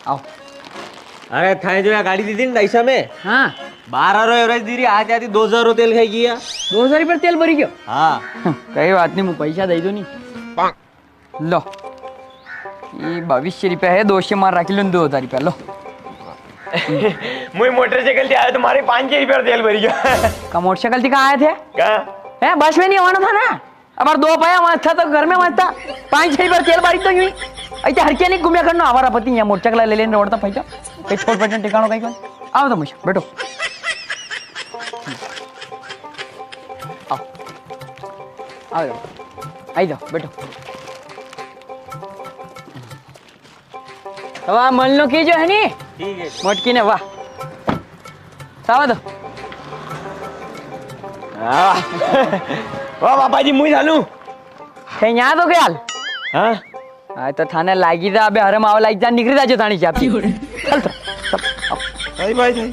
आओ। अरे थाने जो गाड़ी दी थी ना ऐसा में हाँ 12 एवरेज दी रही आज आती 2000 तेल खाई गया 2000 रुपये तेल भरी गयो हाँ कई बात नहीं, मैं पैसा दई दो नहीं लो ये 2200 रुपया है, 200 मार रखी लो 2000 रुपया लो। मुझे मोटरसाइकिल से आया तुम्हारे 500 रुपया तेल भरी गया का मोटरसाइकिल थी कहाँ आए थे? कहाँ है बस में नहीं आना था ना, अब 2 पाया वहाँ था तो घर में वहाँ था 500 रुपया तेल भरी तो यूं ऐसे हर क्या नहीं घूमिया करना हमारा पति यहाँ मोटरसाइकिल ले लेने रोडता पैसा कहीं छोड़ बैठने ठिकाना कहीं कौन आओ तो मुझे बैठो आओ आओ जाओ आई जाओ बैठो। वाह मन लो की जो है नी ठीक है मोटकी ने वाह सावा दो वाह पापा जी मुझे चालू कहीं यहाँ तो क्या हाल हाँ हाँ तो थाने लागी था अबे हरम आवा लागी जा निकली जा जो थानी से आपकी चल तो भाई भाई